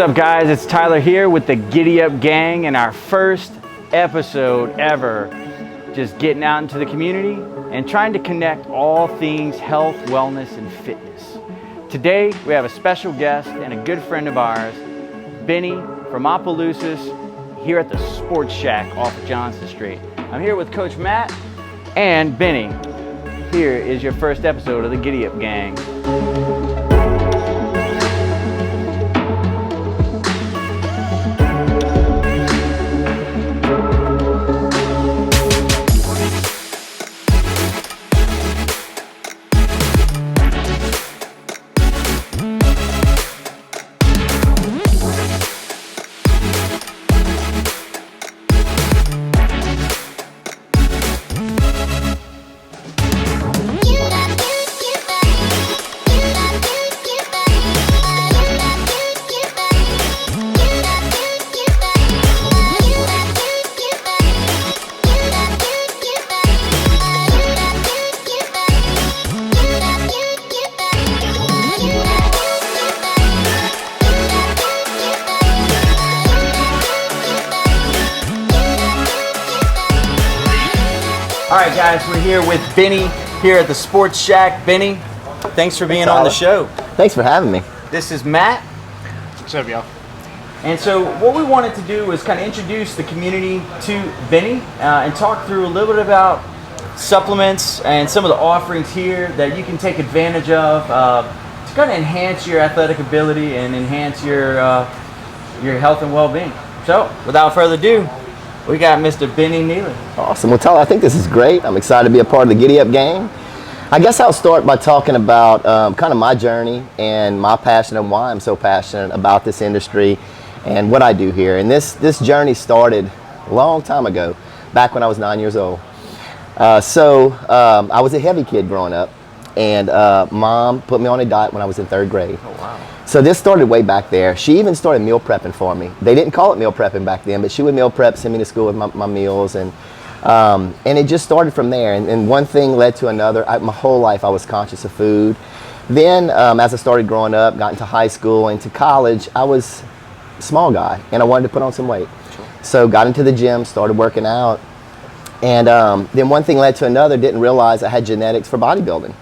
What's up, guys? It's Tyler here with the GiddyUp gang and our first episode ever. Just getting out into the community and trying to connect all things health, wellness, and fitness. Today, we have a special guest and a good friend of ours, Benny from Opelousas, here at the SportsShack off of Johnson Street. I'm here with Coach Matt and Benny. Here is your first episode of the GiddyUp gang. All right, guys, we're here with Benny here at the SportsShack. Benny, thanks for being on the show. Thanks for having me. This is Matt. What's up, y'all? And so what we wanted to do was kind of introduce the community to Benny and talk through a little bit about supplements and some of the offerings here that you can take advantage of to kind of enhance your athletic ability and enhance your health and well-being. So without further ado, we got Mr. Benny Neely. Awesome. Well, Tyler, I think this is great. I'm excited to be a part of the GiddyUp gang. I guess I'll start by talking about kind of my journey and my passion and why I'm so passionate about this industry and what I do here. And this journey started a long time ago, back when I was 9 years old. I was a heavy kid growing up, and Mom put me on a diet when I was in 3rd grade. Oh, wow. So this started way back there. She even started meal prepping for me. They didn't call it meal prepping back then, but she would meal prep, send me to school with my meals, and it just started from there. And one thing led to another. My whole life I was conscious of food. Then as I started growing up, got into high school, into college, I was a small guy, and I wanted to put on some weight. Sure. So got into the gym, started working out, and then one thing led to another. Didn't realize I had genetics for bodybuilding.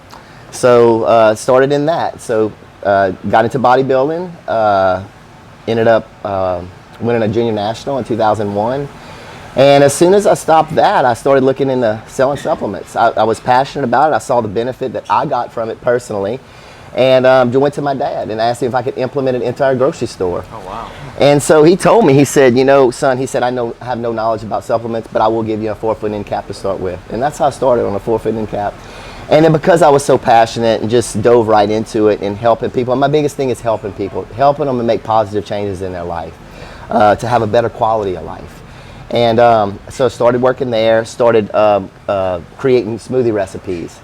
So started in that. So got into bodybuilding, ended up winning a junior national in 2001. And as soon as I stopped that, I started looking into selling supplements. I was passionate about it. I saw the benefit that I got from it personally. And went to my dad and asked him if I could implement it into our grocery store. Oh, wow. And so he told me, he said, you know, son, he said, I have no knowledge about supplements, but I will give you a 4-foot end cap to start with. And that's how I started, on a 4-foot end cap. And then because I was so passionate and just dove right into it and helping people, and my biggest thing is helping people, helping them to make positive changes in their life, to have a better quality of life. And so I started working there, started creating smoothie recipes,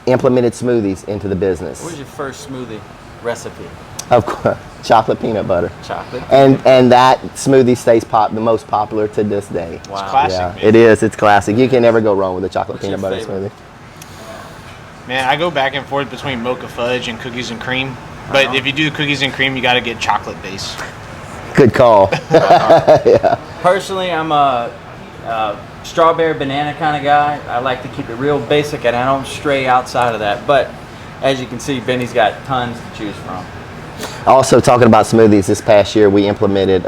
implemented smoothies into the business. What was your first smoothie recipe? Of course, chocolate peanut butter. Chocolate. And that smoothie stays the most popular to this day. Wow. It's classic, Yeah, man. it is. It's classic. You can never go wrong with a chocolate What's peanut your butter favorite? smoothie. Man, I go back and forth between mocha fudge and cookies and cream. But if you do the cookies and cream, you got to get chocolate base. Good call. Yeah. Personally, I'm a strawberry banana kind of guy. I like to keep it real basic, and I don't stray outside of that. But as you can see, Benny's got tons to choose from. Also, talking about smoothies, this past year we implemented,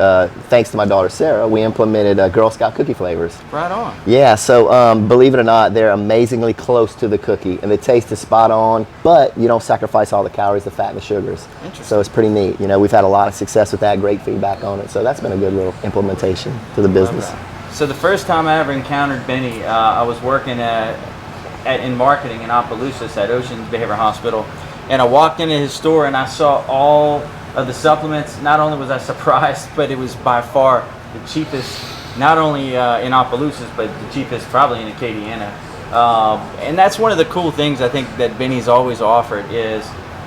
thanks to my daughter Sarah, we implemented Girl Scout cookie flavors. Right on. Yeah, so believe it or not, they're amazingly close to the cookie, and the taste is spot on, but you don't sacrifice all the calories, the fat, and the sugars. Interesting. So it's pretty neat. You know, we've had a lot of success with that, great feedback on it, so that's been a good little implementation to the business. So the first time I ever encountered Benny, I was working in marketing in Opelousas at Ocean Behavioral Hospital, and I walked into his store and I saw all of the supplements. Not only was I surprised, but it was by far the cheapest, not only in Opelousas, but the cheapest probably in Acadiana. And that's one of the cool things I think that Benny's always offered is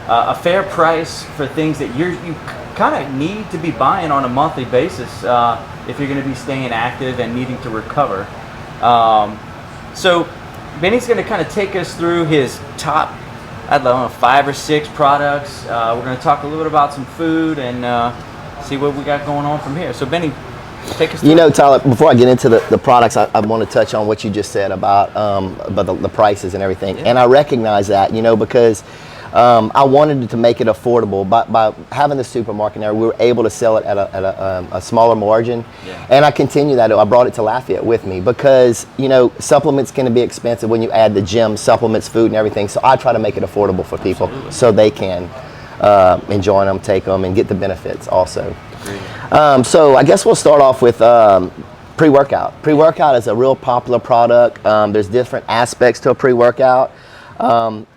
a fair price for things that you kind of need to be buying on a monthly basis if you're going to be staying active and needing to recover. So Benny's going to kind of take us through his top I don't know, 5 or 6 products. We're going to talk a little bit about some food and see what we got going on from here. So Benny, take us through. You know, Tyler, before I get into the products, I want to touch on what you just said about the prices and everything. Yeah. And I recognize that, you know, because I wanted to make it affordable. By having the supermarket there, we were able to sell it at a smaller margin. Yeah. And I continue that. I brought it to Lafayette with me because, you know, supplements can be expensive when you add the gym, supplements, food, and everything. So I try to make it affordable for people. Absolutely. So they can enjoy them, take them, and get the benefits also. So I guess we'll start off with pre-workout. Pre-workout is a real popular product. There's different aspects to a pre-workout.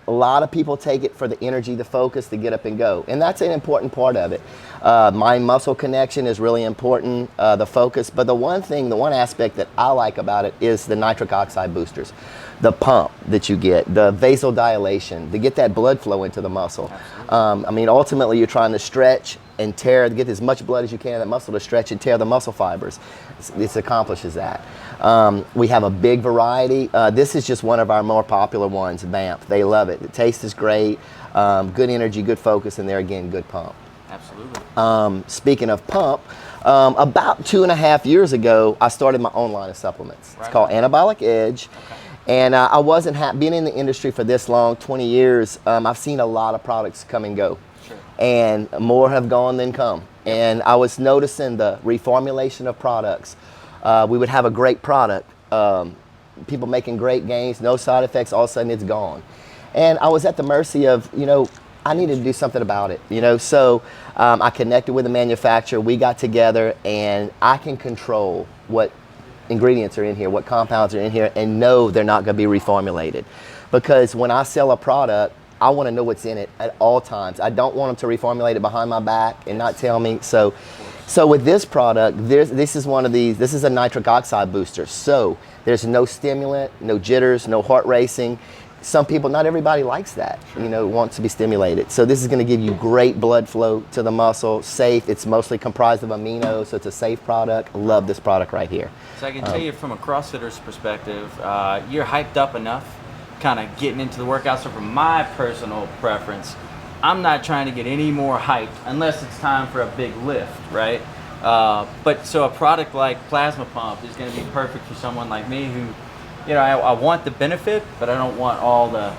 A lot of people take it for the energy, the focus, to get up and go. And that's an important part of it. Mind-muscle connection is really important, the focus. But the one aspect that I like about it is the nitric oxide boosters. The pump that you get, the vasodilation, to get that blood flow into the muscle. I mean, ultimately, you're trying to stretch and tear, to get as much blood as you can in that muscle to stretch and tear the muscle fibers. This accomplishes that. We have a big variety. This is just one of our more popular ones, BAMF. They love it. The taste is great, good energy, good focus, and there again, good pump. Absolutely. Speaking of pump, about 2.5 years ago, I started my own line of supplements. Right. It's called Anabolic Edge. Okay. And I wasn't being in the industry for this long, 20 years, I've seen a lot of products come and go. Sure. And more have gone than come. And I was noticing the reformulation of products. We would have a great product, people making great gains, no side effects, all of a sudden it's gone. And I was at the mercy of, you know, I needed to do something about it, you know. So I connected with the manufacturer, we got together, and I can control what ingredients are in here, what compounds are in here, and know they're not going to be reformulated. Because when I sell a product, I want to know what's in it at all times. I don't want them to reformulate it behind my back and not tell me. So with this product, this is a nitric oxide booster. So there's no stimulant, no jitters, no heart racing. Some people, not everybody likes that, you know, wants to be stimulated. So this is going to give you great blood flow to the muscle, safe. It's mostly comprised of aminos, so it's a safe product. I love this product right here. So I can tell you from a CrossFitter's perspective, you're hyped up enough kind of getting into the workout. So from my personal preference, I'm not trying to get any more hyped unless it's time for a big lift, right? But so a product like Plasma Pump is going to be perfect for someone like me who, you know, I want the benefit, but I don't want all the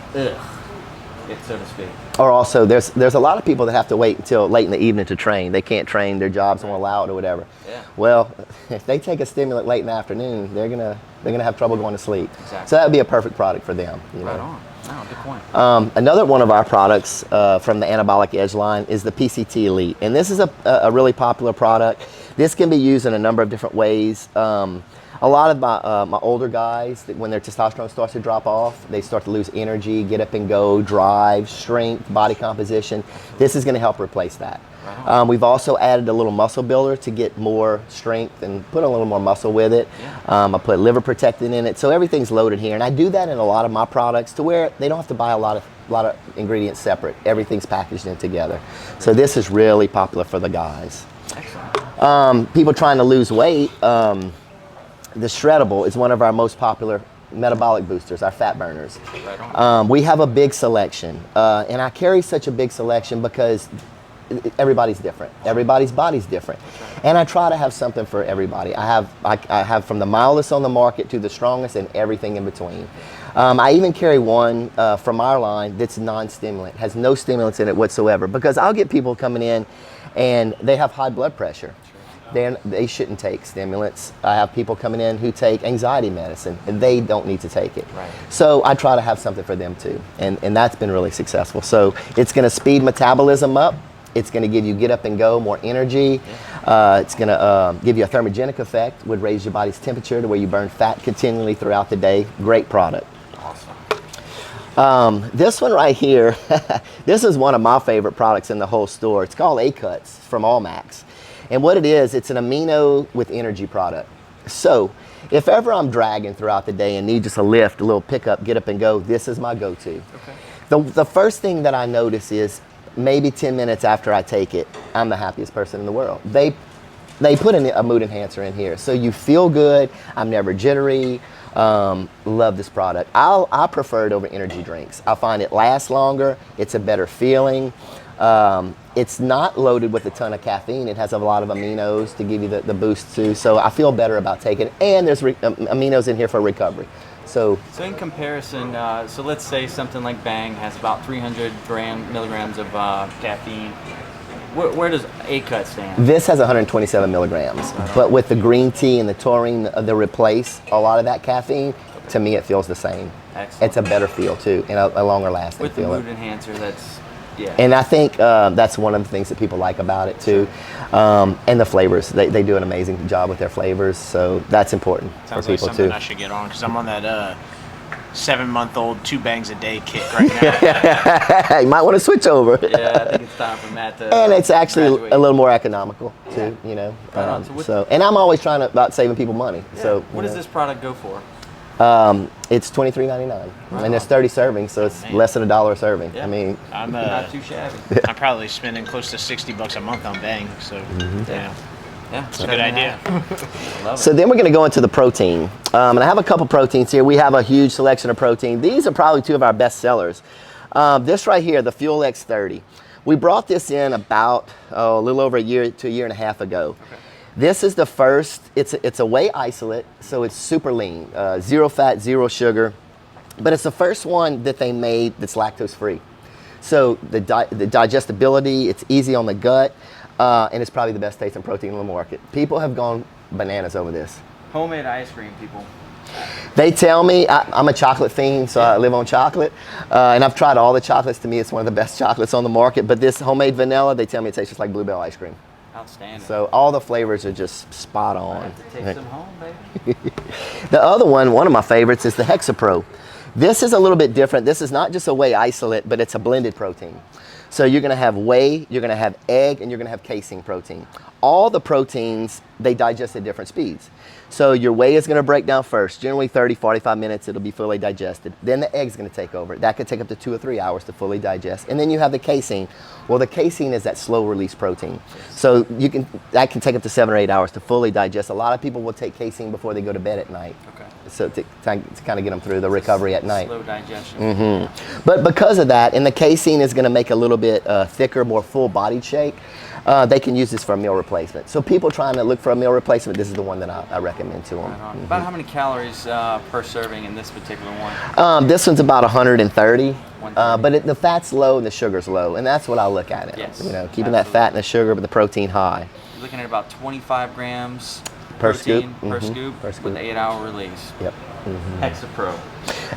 so to speak. Or also, there's a lot of people that have to wait until late in the evening to train. They can't train, their jobs won't allow it or whatever. Yeah. Well, if they take a stimulant late in the afternoon, they're gonna have trouble going to sleep. Exactly. So that would be a perfect product for them. You know? Right on. Oh, good point. Another one of our products from the Anabolic Edge line is the PCT Elite, and this is a really popular product. This can be used in a number of different ways. A lot of my older guys, when their testosterone starts to drop off, they start to lose energy, get up and go, drive, strength, body composition. This is going to help replace that. We've also added a little muscle builder to get more strength and put a little more muscle with it. Yeah. I put liver protectant in it, so everything's loaded here. And I do that in a lot of my products to where they don't have to buy a lot of ingredients separate. Everything's packaged in together. So this is really popular for the guys. Excellent. People trying to lose weight. The Shreddable is one of our most popular metabolic boosters, our fat burners. Right on. We have a big selection, and I carry such a big selection because everybody's different. Everybody's body's different, and I try to have something for everybody. I have from the mildest on the market to the strongest and everything in between. I even carry one from our line that's non-stimulant, has no stimulants in it whatsoever, because I'll get people coming in and they have high blood pressure. They shouldn't take stimulants. I have people coming in who take anxiety medicine, and they don't need to take it. Right. So I try to have something for them too, and that's been really successful. So it's going to speed metabolism up. It's going to give you get up and go, more energy. It's going to give you a thermogenic effect, would raise your body's temperature to where you burn fat continually throughout the day. Great product. Awesome. This one right here, this is one of my favorite products in the whole store. It's called A-Cuts from Allmax. And what it is, it's an amino with energy product. So if ever I'm dragging throughout the day and need just a lift, a little pickup, get up and go, this is my go-to. Okay. The first thing that I notice is maybe 10 minutes after I take it, I'm the happiest person in the world. They put a mood enhancer in here, so you feel good. I'm never jittery. Love this product. I prefer it over energy drinks. I find it lasts longer. It's a better feeling. It's not loaded with a ton of caffeine. It has a lot of aminos to give you the boost too. So I feel better about taking it. And there's aminos in here for recovery. So in comparison, so let's say something like Bang has about 300 milligrams of caffeine. Where does A-Cut stand? this has 127 milligrams. But with the green tea and the taurine, they replace a lot of that caffeine. To me, it feels the same. Excellent. It's a better feel too, and a longer lasting With the feel. mood enhancer, that's, yeah. And I think that's one of the things that people like about it too. And the flavors, they do an amazing job with their flavors, so that's important Sounds for like people something too. I should get on because I'm on that 7-month-old 2 bangs a day kick right now. You might want to switch over. Yeah, I think it's time for Matt to And it's actually graduate. a little more economical too, you know. Right on. So what- And I'm always trying about saving people money. Yeah. So What does this product go for? It's $23.99, Right and there's on. 30 servings, so it's Man. less than $1 a serving. Yeah. I mean, I'm Not too shabby. I'm probably spending close to $60 a month on Bang. So yeah, Yeah, it's a good idea. I love so it. then we're going to go into the protein, and I have a couple proteins here. We have a huge selection of protein. These are probably 2 of our best sellers. This right here, the Fuel X30. We brought this in about a little over a year to a year and a half ago. Okay. This is the first. It's a whey isolate, so it's super lean, 0 fat, 0 sugar, but it's the first one that they made that's lactose free. So the digestibility, it's easy on the gut, and it's probably the best tasting protein on the market. People have gone bananas over this. Homemade ice cream, people. They tell me I'm a chocolate fiend, so I live on chocolate, and I've tried all the chocolates. To me, it's one of the best chocolates on the market. But this homemade vanilla, they tell me it tastes just like Bluebell ice cream. Outstanding. So all the flavors are just spot I on. have to take some home, baby. The other one of my favorites, is the Hexapro. This is a little bit different. This is not just a whey isolate, but it's a blended protein. So you're gonna have whey, you're gonna have egg, and you're gonna have casein protein. All the proteins, they digest at different speeds. So your whey is gonna break down first. Generally 30, 45 minutes, it'll be fully digested. Then the egg's gonna take over. That could take up to 2 or 3 hours to fully digest. And then you have the casein. Well, the casein is that slow release protein. So that can take up to 7 or 8 hours to fully digest. A lot of people will take casein before they go to bed at night. Okay. So to kind of get them through the recovery at night. Slow digestion. But because of that, and the casein is going to make a little bit thicker, more full-bodied shake, they can use this for a meal replacement. So people trying to look for a meal replacement, this is the one that I recommend to them. Right on. About how many calories per serving in this particular one? This one's about 130, 130. but the fat's low and the sugar's low, and that's what I look at it. Yes, You know, keeping that fat and the sugar, but the protein high. You're looking at about 25 grams Per protein scoop. per Mhm. scoop Per scoop. with 8-hour release. Yep. Hexapro.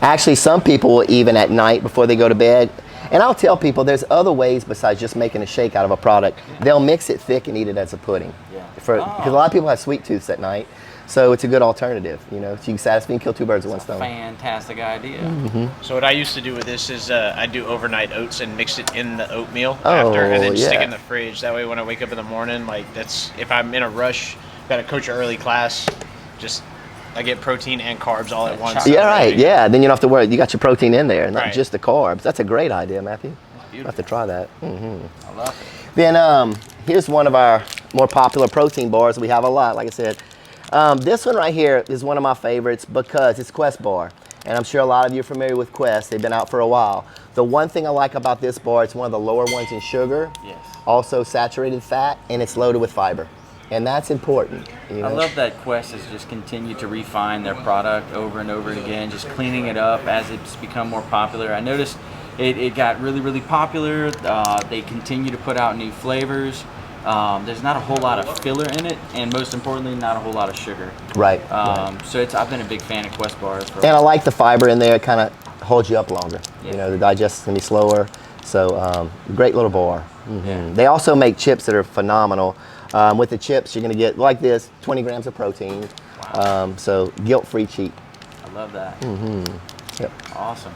Actually, some people will even at night before they go to bed, and I'll tell people there's other ways besides just making a shake out of a product. They'll mix it thick and eat it as a pudding. Yeah. Because a lot of people have sweet tooths at night, so it's a good alternative. You know, so you can satisfy and kill 2 birds with one stone. Fantastic idea. So what I used to do with this is I do overnight oats and mix it in the oatmeal Oh, after, and then stick yeah. it in the fridge. That way, when I wake up in the morning, like that's if I'm in a rush, got to coach an early class, just I get protein and carbs all at once. chocolate. Yeah, right. Yeah, then you don't have to worry. You got your protein in there, not Right. just the carbs. That's a great idea, Matthew. I'll have to Beautiful. try that. I love it. Then here's one of our more popular protein bars. We have a lot, like I said. This one right here is one of my favorites because it's Quest bar. And I'm sure a lot of you are familiar with Quest. They've been out for a while. The one thing I like about this bar, it's one of the lower ones in sugar, Yes. also saturated fat, and it's loaded with fiber. And that's important. You know? I love that Quest has just continued to refine their product over and over again, just cleaning it up as it's become more popular. I noticed it got really, really popular. They continue to put out new flavors. There's not a whole lot of filler in it, and most importantly, not a whole lot of sugar. Right. So I've been a big fan of Quest bars. And I like the fiber in there. It kind of holds you up longer. Yeah. You know, the digest is going to be slower. So great little bar. Yeah. They also make chips that are phenomenal. With the chips, you're going to get, like this, 20 grams of protein. Wow. So guilt-free cheap. I love that. Yep. Awesome.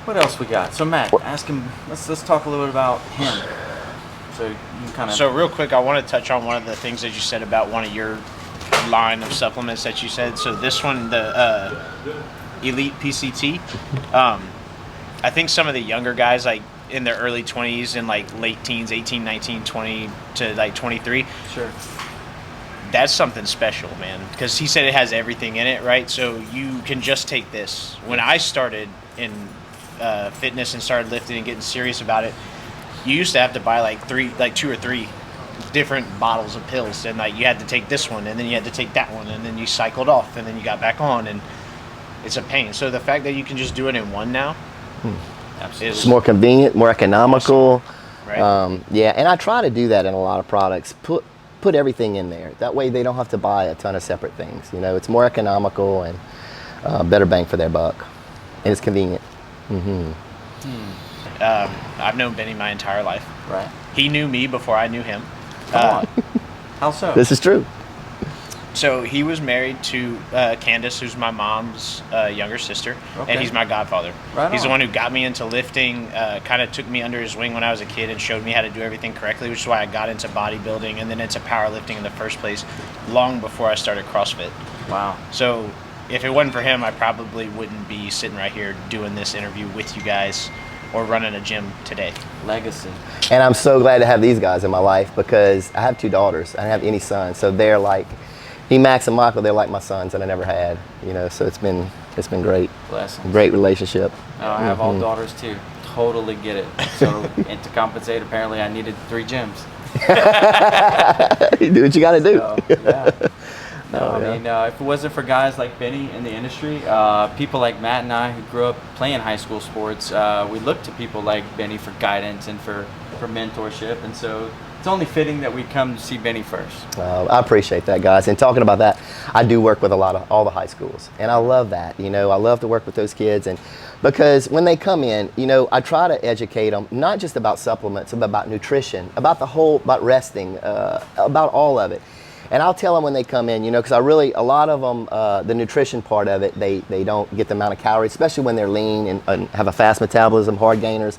What else we got? So Matt, ask him. Let's talk a little bit about him. So you can kind of. So real quick, I want to touch on one of the things that you said about one of your line of supplements that you said. So this one, the Elite PCT. I think some of the younger guys, like in their early 20s and like late teens, 18, 19, 20 to like 23, Sure. that's something special, man, because he said it has everything in it, right? So you can just take this. When I started in fitness and started lifting and getting serious about it, you used to have to buy like 2 or 3 different bottles of pills, and like you had to take this one, and then you had to take that one, and then you cycled off, and then you got back on, and it's a pain. So the fact that you can just do it in one now, Absolutely. It's more convenient, more economical. right? Yeah, and I try to do that in a lot of products. Put everything in there. That way they don't have to buy a ton of separate things. You know, it's more economical and better bang for their buck, and it's convenient. I've known Benny my entire life. Right. He knew me before I knew him. Come on. How so? This is true. So he was married to Candace, who's my mom's younger sister, Okay. and he's my godfather. Right He's the on. one who got me into lifting, kind of took me under his wing when I was a kid and showed me how to do everything correctly, which is why I got into bodybuilding and then into powerlifting in the first place, long before I started CrossFit. Wow. So if it wasn't for him, I probably wouldn't be sitting right here doing this interview with you guys or running a gym today. Legacy. And I'm so glad to have these guys in my life because I have 2 daughters. I don't have any sons, so they're like Max and Michael. They're like my sons that I never had. You know, so it's been great. Blessings. Great relationship. I have all daughters too. Totally get it. So, and to compensate, apparently I needed 3 gyms. You do what you got to do. So, yeah. No, Oh, I yeah. mean, if it wasn't for guys like Benny in the industry, people like Matt and I who grew up playing high school sports, we look to people like Benny for guidance and for mentorship. And so it's only fitting that we come to see Benny first. I appreciate that, guys. And talking about that, I do work with all the high schools, and I love that. You know, I love to work with those kids, and because when they come in, you know, I try to educate them not just about supplements, but about nutrition, about resting, about all of it. And I'll tell them when they come in, you know, because a lot of them, the nutrition part of it, they don't get the amount of calories, especially when they're lean and have a fast metabolism, hard gainers.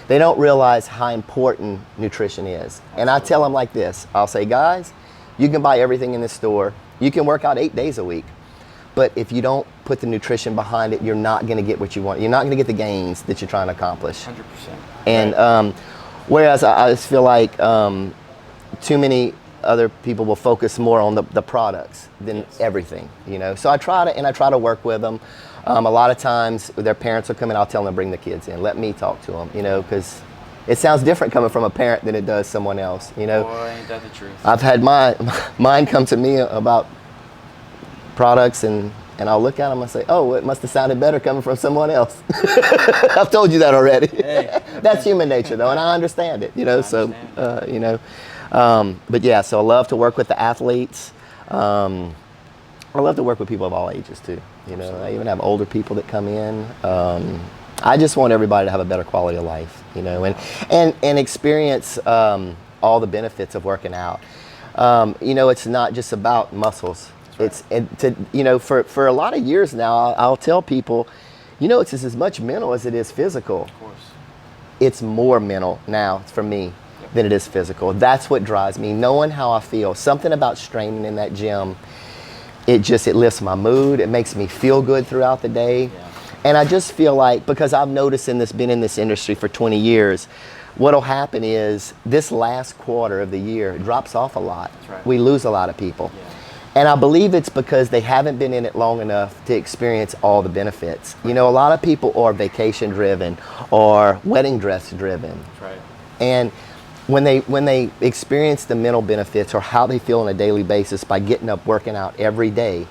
They don't realize how important nutrition is. And I tell them like this. I'll say, guys, you can buy everything in the store. You can work out 8 days a week. But if you don't put the nutrition behind it, you're not going to get what you want. You're not going to get the gains that you're trying to accomplish. 100%. And whereas I just feel like too many other people will focus more on the products than everything, you know. So I try to work with them. A lot of times their parents will come in, I'll tell them to bring the kids in. Let me talk to them, you know, because it sounds different coming from a parent than it does someone else, you know. Boy, ain't that the truth. I've had mine come to me about products, and I'll look at them and say, oh, it must have sounded better coming from someone else. I've told you that already. Hey. That's human nature, though, and I understand it, you know. You know. But yeah, so I love to work with the athletes. I love to work with people of all ages too. You know, I even have older people that come in. I just want everybody to have a better quality of life, you know, and experience all the benefits of working out. You know, it's not just about muscles. It's you know, for a lot of years now, I'll tell people, you know, it's just as much mental as it is physical. Of course. It's more mental now for me than it is physical. That's what drives me, knowing how I feel. Something about straining in that gym, it lifts my mood. It makes me feel good throughout the day. Yeah. And I just feel like, because I've noticed been in this industry for 20 years, what'll happen is this last quarter of the year drops off a lot. That's right. We lose a lot of people. Yeah. And I believe it's because they haven't been in it long enough to experience all the benefits. You know, a lot of people are vacation driven or wedding dress driven. That's right. And when they experience the mental benefits or how they feel on a daily basis by getting up, working out every day,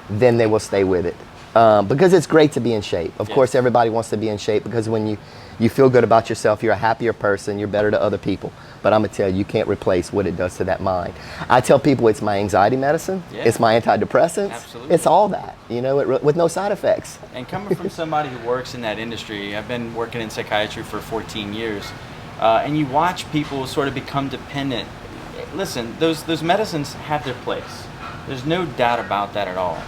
then they will stay with it. Because it's great to be in shape. Of course, everybody wants to be in shape, because when you feel good about yourself, you're a happier person, you're better to other people. But I'm gonna tell you, you can't replace what it does to that mind. I tell people it's my anxiety medicine, it's my antidepressants, Absolutely. it's all that, you know, with no side effects. And coming from somebody who works in that industry, I've been working in psychiatry for 14 years, and you watch people sort of become dependent. Listen, those medicines have their place. There's no doubt about that at all.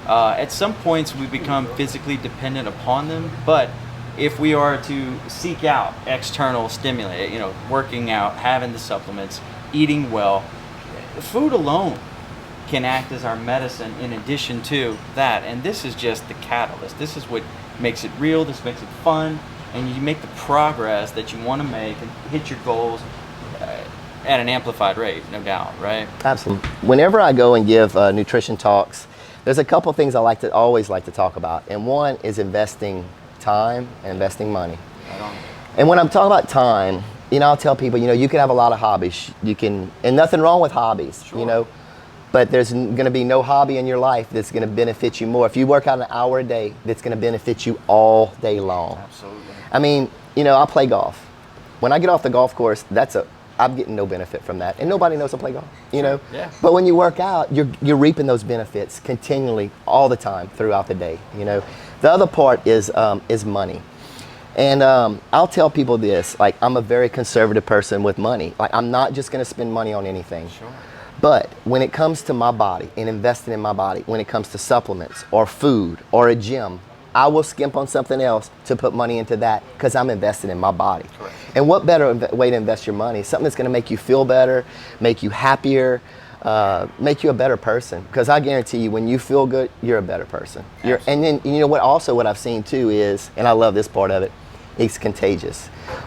At some points, we become physically dependent upon them, but if we are to seek out external stimuli, you know, working out, having the supplements, eating well, food alone can act as our medicine in addition to that. And this is just the catalyst. This is what makes it real, this makes it fun, and you make the progress that you want to make and hit your goals. at an amplified rate, no doubt, right? Absolutely. Whenever I go and give nutrition talks, there's a couple things I always like to talk about, and one is investing time and investing money. Right on. And when I'm talking about time, I'll tell people, you can have a lot of hobbies. And nothing wrong with hobbies, Sure. But there's going to be no hobby in your life that's going to benefit you more. If you work out an hour a day, that's going to benefit you all day long. Absolutely. I mean, I play golf. When I get off the golf course, I'm getting no benefit from that, and nobody knows I play golf. Yeah. But when you work out, you're reaping those benefits continually, all the time, throughout the day. The other part is money, and I'll tell people this: like, I'm a very conservative person with money. Like, I'm not just going to spend money on anything. Sure. But when it comes to my body and investing in my body, when it comes to supplements or food or a gym, I will skimp on something else to put money into that because I'm investing in my body. Correct. And what better way to invest your money? Something that's going to make you feel better, make you happier, make you a better person. Because I guarantee you, when you feel good, you're a better person. And then, what I've seen too is, and I love this part of it, it's contagious.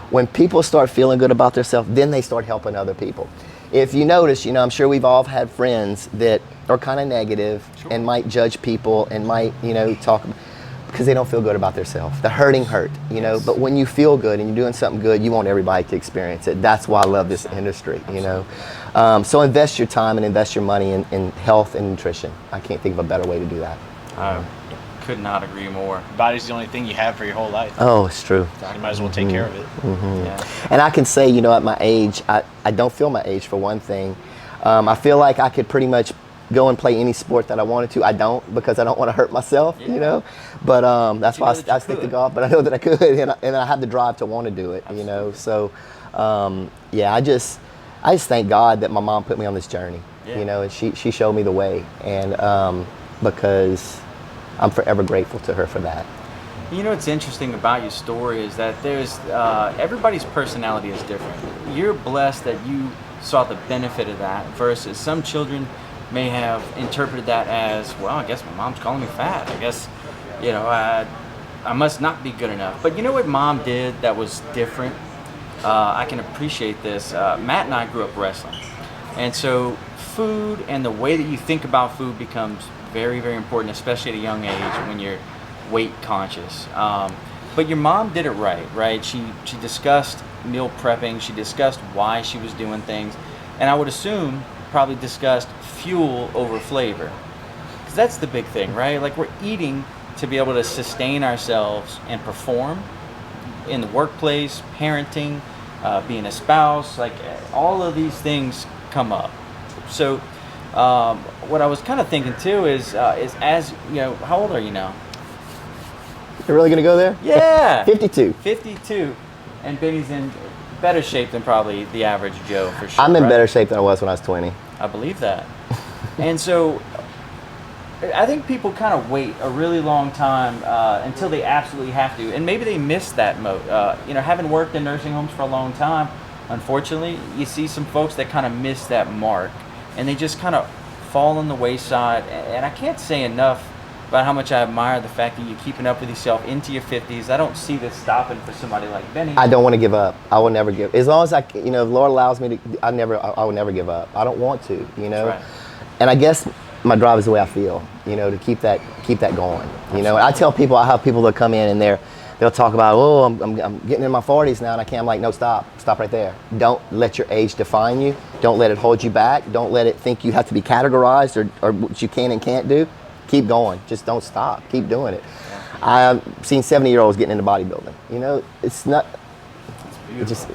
When people start feeling good about themselves, then they start helping other people. If you notice, I'm sure we've all had friends that are kind of negative and might judge people and might, talk because they don't feel good about themselves. The hurting hurt, Yes. But when you feel good and you're doing something good, you want everybody to experience it. That's why I love this industry, So invest your time and invest your money in health and nutrition. I can't think of a better way to do that. I could not agree more. Body's the only thing you have for your whole life. Oh, it's true. You might as well take care of it. Yeah. And I can say, at my age, I don't feel my age for one thing. I feel like I could pretty much go and play any sport that I wanted to. I don't, because I don't want to hurt myself, But that's why I stick to golf. But I know that I could, and I have the drive to want to do it, So, I just thank God that my mom put me on this journey, and she showed me the way, and because I'm forever grateful to her for that. What's interesting about your story is that there's everybody's personality is different. You're blessed that you saw the benefit of that versus some children may have interpreted that as, well, I guess my mom's calling me fat. I guess, I must not be good enough. But you know what mom did that was different? I can appreciate this. Matt and I grew up wrestling. And so food and the way that you think about food becomes very, very important, especially at a young age when you're weight conscious. But your mom did it right? She discussed meal prepping. She discussed why she was doing things. And I would assume probably discussed fuel over flavor. Because that's the big thing, right? Like, we're eating to be able to sustain ourselves and perform in the workplace, parenting, being a spouse, like all of these things come up. So what I was kind of thinking too is as, how old are you now? You're really going to go there? Yeah. 52. 52. And Benny's in better shape than probably the average Joe, for sure. I'm in right? better shape than I was when I was 20. I believe that. And so I think people kind of wait a really long time until they absolutely have to. And maybe they miss that mode. Having worked in nursing homes for a long time, unfortunately, you see some folks that kind of miss that mark. And they just kind of fall on the wayside. And I can't say enough about how much I admire the fact that you're keeping up with yourself into your 50s. I don't see this stopping for somebody like Benny. I don't want to give up. I will never give. As long as if the Lord allows me to, I will never give up. I don't want to, Right. And I guess my drive is the way I feel, to keep that going. I tell people, I have people that come in and they'll talk about, oh, I'm getting in my 40s now and I can't. I'm like, no, stop right there. Don't let your age define you. Don't let it hold you back. Don't let it think you have to be categorized or what you can and can't do. Keep going. Just don't stop. Keep doing it. I've seen 70-year-olds getting into bodybuilding. It's not. Just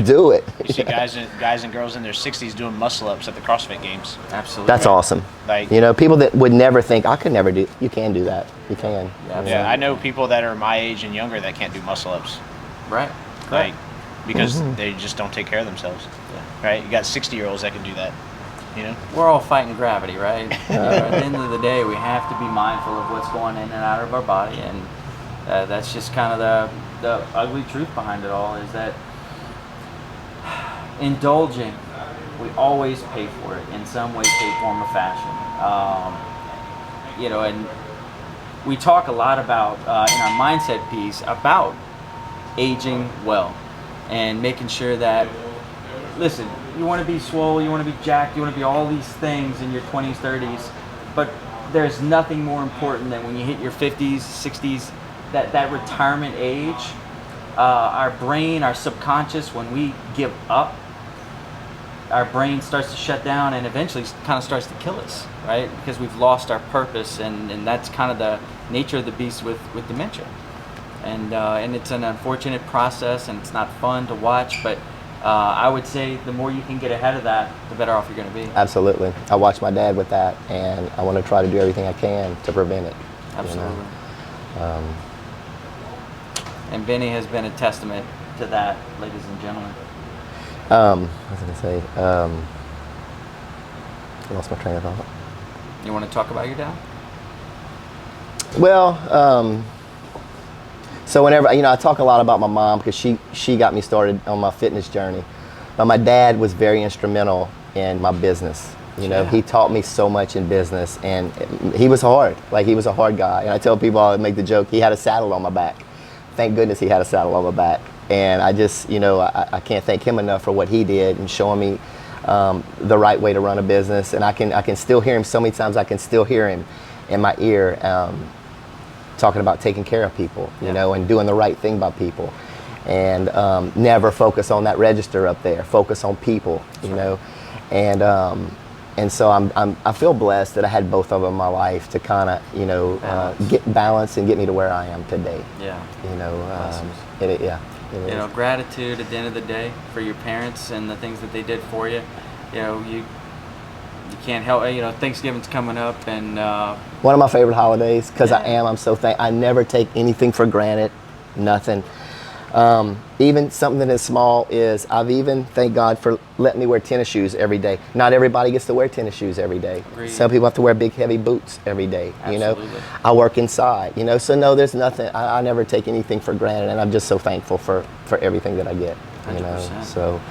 do it. You see guys and girls in their 60s doing muscle ups at the CrossFit Games. Absolutely. That's awesome. Like, people that would never think I could never do. You can do that. You can. Yeah, I know people that are my age and younger that can't do muscle ups. Right. Like, because they just don't take care of themselves. Yeah. Right? You got 60-year-olds that can do that. We're all fighting gravity, right? At the end of the day, we have to be mindful of what's going in and out of our body, and that's just kind of the ugly truth behind it all, is that indulging, we always pay for it in some way, shape, form, or fashion. And we talk a lot about, in our mindset piece, about aging well and making sure that, listen, you want to be swole, you want to be jacked, you want to be all these things in your 20s, 30s, but there's nothing more important than when you hit your 50s, 60s, that retirement age. Our brain, our subconscious, when we give up, our brain starts to shut down and eventually kind of starts to kill us, right? Because we've lost our purpose, and that's kind of the nature of the beast with dementia. And it's an unfortunate process, and it's not fun to watch, but I would say the more you can get ahead of that, the better off you're going to be. Absolutely. I watched my dad with that, and I want to try to do everything I can to prevent it. Absolutely. You know? And Benny has been a testament to that, ladies and gentlemen. What was I going to say? I lost my train of thought. You want to talk about your dad? Well, so whenever, I talk a lot about my mom because she got me started on my fitness journey. But my dad was very instrumental in my business. He taught me so much in business, and he was hard. Like, he was a hard guy. And I tell people, I make the joke, he had a saddle on my back. Thank goodness he had a saddle on my back. And I just, I can't thank him enough for what he did and showing me the right way to run a business. And I can still hear him so many times. I can still hear him in my ear talking about taking care of people, and doing the right thing by people. And never focus on that register up there. Focus on people, And so I feel blessed that I had both of them in my life to kind of, get balance and get me to where I am today. Yeah. It is. Gratitude at the end of the day for your parents and the things that they did for you. You can't help. Thanksgiving's coming up, and one of my favorite holidays because I'm so thankful. I never take anything for granted. Nothing. Even something as small is I've even thank God for letting me wear tennis shoes every day. Not everybody gets to wear tennis shoes every day. Agreed. Some people have to wear big heavy boots every day. Absolutely. I work inside. So no, there's nothing. I never take anything for granted, and I'm just so thankful for everything that I get. 100%. So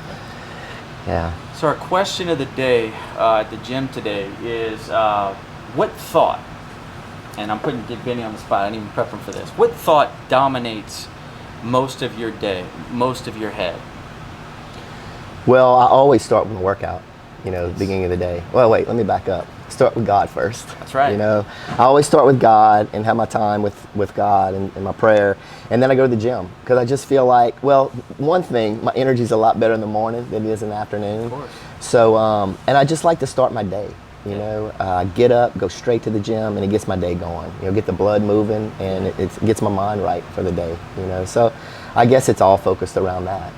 yeah. So our question of the day at the gym today is what thought, and I'm putting Benny on the spot, I didn't even prep him for this. What thought dominates most of your day, most of your head? Well, I always start with a workout, the beginning of the day. Well, wait, let me back up. Start with God first. That's right. I always start with God and have my time with God and my prayer. And then I go to the gym because I just feel like, well, one thing, my energy's a lot better in the morning than it is in the afternoon. Of course. So, and I just like to start my day. Get up, go straight to the gym, and it gets my day going. Get the blood moving, and it gets my mind right for the day. So I guess it's all focused around that.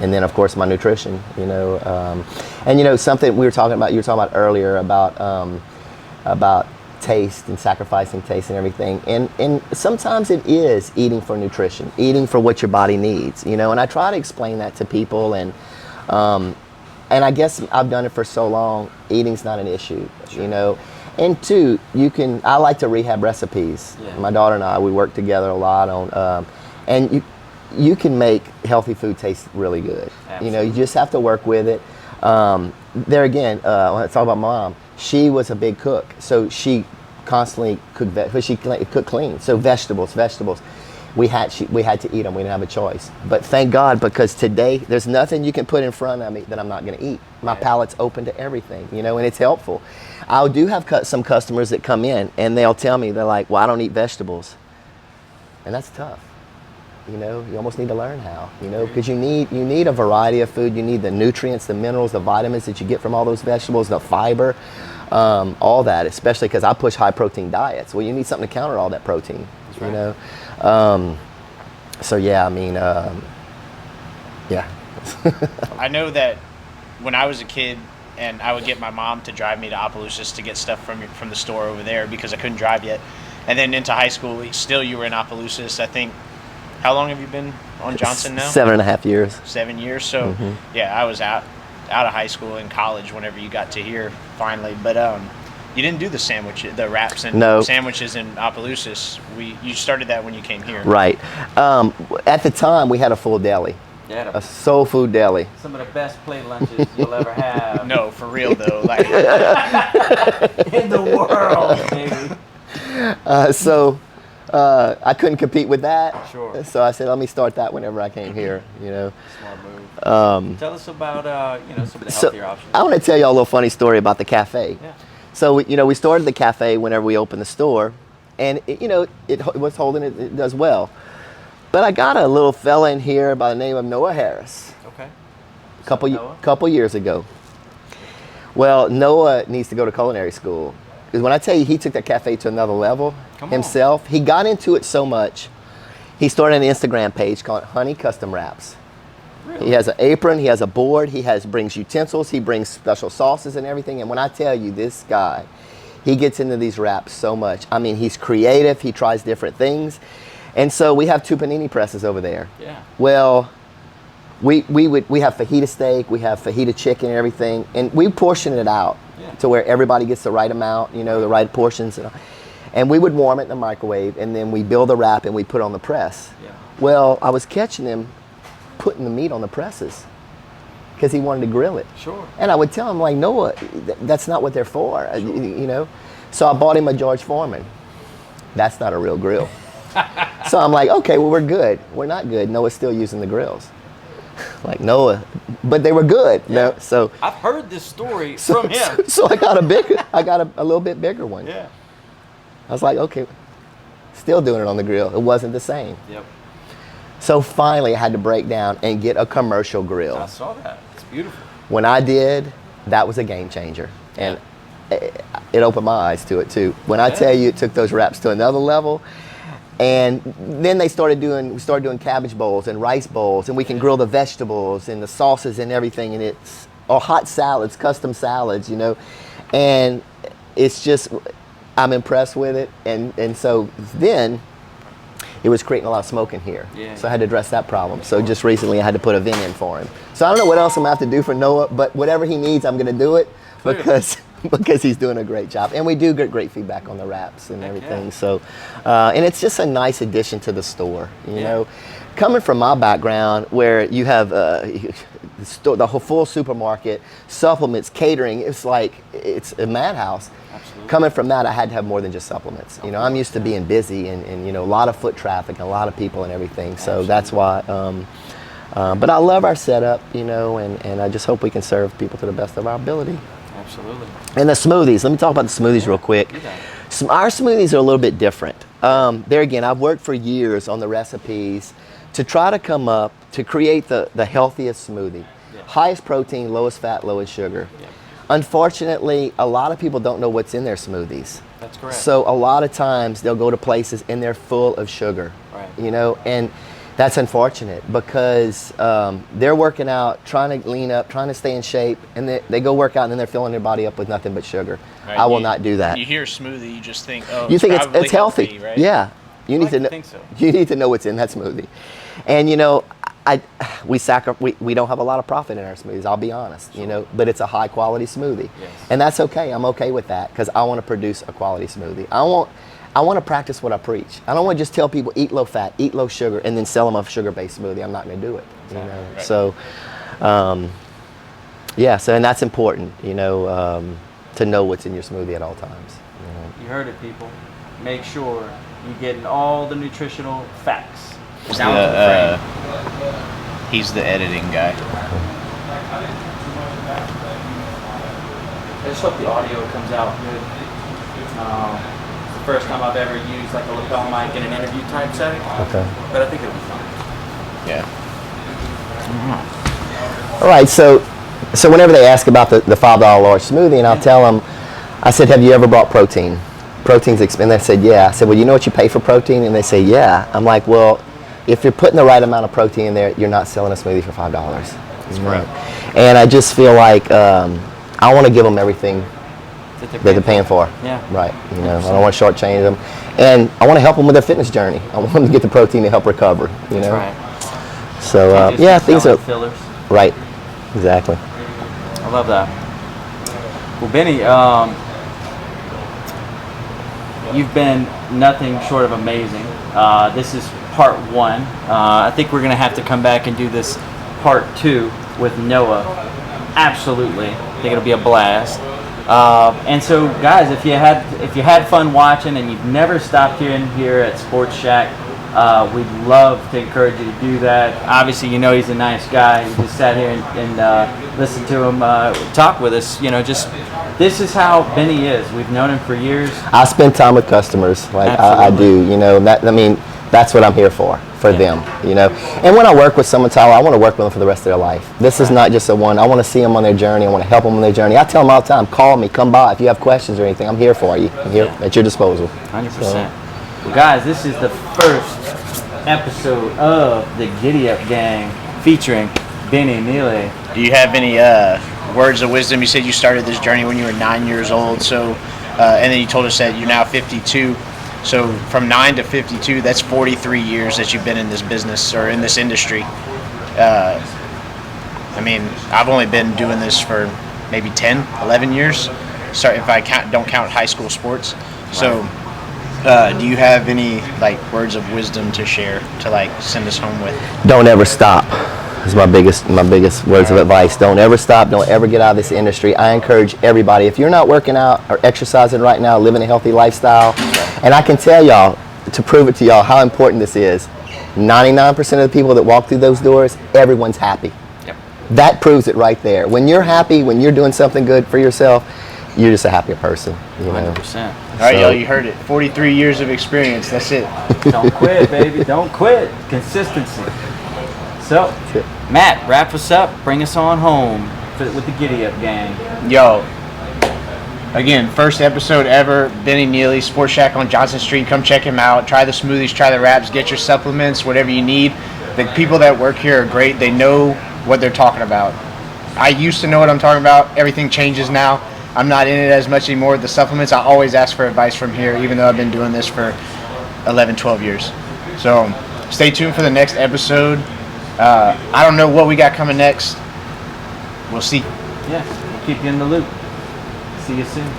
And then of course my nutrition. And something you were talking about earlier about taste and sacrificing taste and everything. And sometimes it is eating for nutrition, eating for what your body needs. And I try to explain that to people and I guess I've done it for so long, eating's not an issue, And two, I like to rehab recipes. Yeah. My daughter and I, we work together a lot on, and you can make healthy food taste really good. Absolutely. You just have to work with it. There again, when I talk about Mom, she was a big cook, so she constantly cooked, but she cooked clean. So vegetables. We had to eat them. We didn't have a choice. But thank God, because today there's nothing you can put in front of me that I'm not going to eat. My palate's open to everything, and it's helpful. I do have some customers that come in and they'll tell me, they're like, "Well, I don't eat vegetables," and that's tough. You almost need to learn how. Because you need a variety of food. You need the nutrients, the minerals, the vitamins that you get from all those vegetables, the fiber, all that. Especially because I push high protein diets. Well, you need something to counter all that protein. That's right. So yeah, yeah. I know that when I was a kid and I would get my mom to drive me to Opelousas to get stuff from the store over there because I couldn't drive yet. And then into high school, you were in Opelousas. I think, how long have you been on Johnson now? 7.5 years. 7 years. So yeah, I was out of high school and college whenever you got to here finally. But you didn't do the wraps and sandwiches in Opelousas. You started that when you came here. Right. At the time, we had a full deli. Yeah, a soul food deli. Some of the best plate lunches you'll ever have. No, for real though. Like in the world, baby. I couldn't compete with that. Sure. So I said, let me start that whenever I came here. Smart move. Tell us about some of the healthier options. I want to tell you all a little funny story about the cafe. Yeah. So we started the cafe whenever we opened the store, and it was holding it does well. But I got a little fella in here by the name of Noah Harris. Okay. Couple years ago. Well, Noah needs to go to culinary school, because when I tell you he took that cafe to another level himself, he got into it so much. He started an Instagram page called Honey Custom Wraps. Really? He has an apron, he has a board, brings utensils, he brings special sauces and everything. And when I tell you, this guy, he gets into these wraps so much. I mean, he's creative, he tries different things. And so we have 2 panini presses over there. Yeah. Well, we have fajita steak, we have fajita chicken and everything, and we portion it out to where everybody gets the right amount, the right portions. And we would warm it in the microwave, and then we build the wrap and we put it on the press. Yeah. Well, I was catching him putting the meat on the presses because he wanted to grill it. Sure. And I would tell him, like, Noah, that's not what they're for, So I bought him a George Foreman. That's not a real grill. So I'm like, okay, well, we're good. We're not good. Noah's still using the grills. Like, Noah, but they were good. Yeah. No, so I've heard this story from him. So I got a little bit bigger one. Yeah. I was like, okay, still doing it on the grill. It wasn't the same. Yep. So finally I had to break down and get a commercial grill. I saw that. It's beautiful. When I did, that was a game changer. And it opened my eyes to it too. When I tell you it took those wraps to another level. And then we started doing cabbage bowls and rice bowls, and we can grill the vegetables and the sauces and everything, and or hot salads, custom salads, and it's just, I'm impressed with it. And so then it was creating a lot of smoke in here. Yeah. So I had to address that problem. So just recently I had to put a vent in for him. So I don't know what else I'm gonna have to do for Noah, but whatever he needs, I'm gonna do it because he's doing a great job. And we do get great feedback on the wraps and everything. Yeah. So, and it's just a nice addition to the store, Coming from my background where you have the whole full supermarket, supplements, catering, it's a madhouse. Absolutely. Coming from that, I had to have more than just supplements. I'm used to being busy and a lot of foot traffic and a lot of people and everything. So that's why, but I love our setup, and I just hope we can serve people to the best of our ability. Absolutely. And the smoothies, let me talk about the smoothies real quick. Our smoothies are a little bit different. There again, I've worked for years on the recipes to try to come up to create the healthiest smoothie. Yeah. Highest protein, lowest fat, lowest sugar. Yeah. Unfortunately, a lot of people don't know what's in their smoothies. That's correct. So a lot of times they'll go to places and they're full of sugar. Right. And that's unfortunate because they're working out, trying to lean up, trying to stay in shape, and they go work out and then they're filling their body up with nothing but sugar. Right. I will not do that. You hear smoothie, you just think, oh, you think it's healthy, right? Yeah. You need to know. Think so. You need to know what's in that smoothie, and we don't have a lot of profit in our smoothies. I'll be honest, but it's a high quality smoothie, and that's okay. I'm okay with that because I want to produce a quality smoothie. I want to practice what I preach. I don't want to just tell people eat low fat, eat low sugar, and then sell them a sugar-based smoothie. I'm not going to do it. Right. So, so and that's important, to know what's in your smoothie at all times. You heard it, people. Make sure you're getting all the nutritional facts. He's the editing guy. I just hope the audio comes out good. It's the first time I've ever used like a lapel mic in an interview type setting. Okay. But I think it'll be fun. Yeah. All right, so whenever they ask about the $5 large smoothie, and I'll tell them, I said, have you ever bought protein? Protein's expensive. And they said, yeah. I said, well, you know what you pay for protein? And they say, yeah. I'm like, well, if you're putting the right amount of protein in there, you're not selling a smoothie for $5. That's right. And I just feel like I want to give them everything that they're paying for. Yeah. Right. I don't want to shortchange them. And I want to help them with their fitness journey. I want them to get the protein to help recover, That's right. So, things are... fillers. Right. Exactly. I love that. Well, Benny, you've been nothing short of amazing. This is part 1. I think we're going to have to come back and do this part 2 with Noah. Absolutely. I think it'll be a blast. And so, guys, if you had fun watching and you've never stopped here at SportsShack, we'd love to encourage you to do that. Obviously, he's a nice guy. You just sat here and listened to him talk with us. This is how Benny is. We've known him for years. I spend time with customers, like I do. That's what I'm here for them. And when I work with someone, Tyler, I want to work with them for the rest of their life. This is not just a one. I want to see them on their journey. I want to help them on their journey. I tell them all the time, call me, come by if you have questions or anything. I'm here for you. I'm here at your disposal. 100%. Well, guys, this is the first episode of the GiddyUp Gang featuring Benny Neely. Do you have any words of wisdom? You said you started this journey when you were 9 years old, so and then you told us that you're now 52. So from 9 to 52, that's 43 years that you've been in this business or in this industry. I've only been doing this for maybe 10, 11 years. Sorry if I don't count high school sports. So do you have any words of wisdom to share to send us home with? Don't ever stop. Is my biggest words of advice. Don't ever stop. Don't ever get out of this industry. I encourage everybody, if you're not working out or exercising right now, living a healthy lifestyle, and I can tell y'all, to prove it to y'all how important this is, 99% of the people that walk through those doors, everyone's happy. Yep. That proves it right there. When you're happy, when you're doing something good for yourself, you're just a happier person. 100%. All right, y'all, you heard it. 43 years of experience. That's it. Don't quit, baby. Don't quit. Consistency. So, Matt, wrap us up. Bring us on home with the GiddyUp Gang. Yo, again, first episode ever. Benny Neely, SportsShack on Johnson Street. Come check him out. Try the smoothies, try the wraps, get your supplements, whatever you need. The people that work here are great. They know what they're talking about. I used to know what I'm talking about. Everything changes now. I'm not in it as much anymore with the supplements. I always ask for advice from here, even though I've been doing this for 11, 12 years. So stay tuned for the next episode. I don't know what we got coming next. We'll see. Yeah, we'll keep you in the loop. See you soon.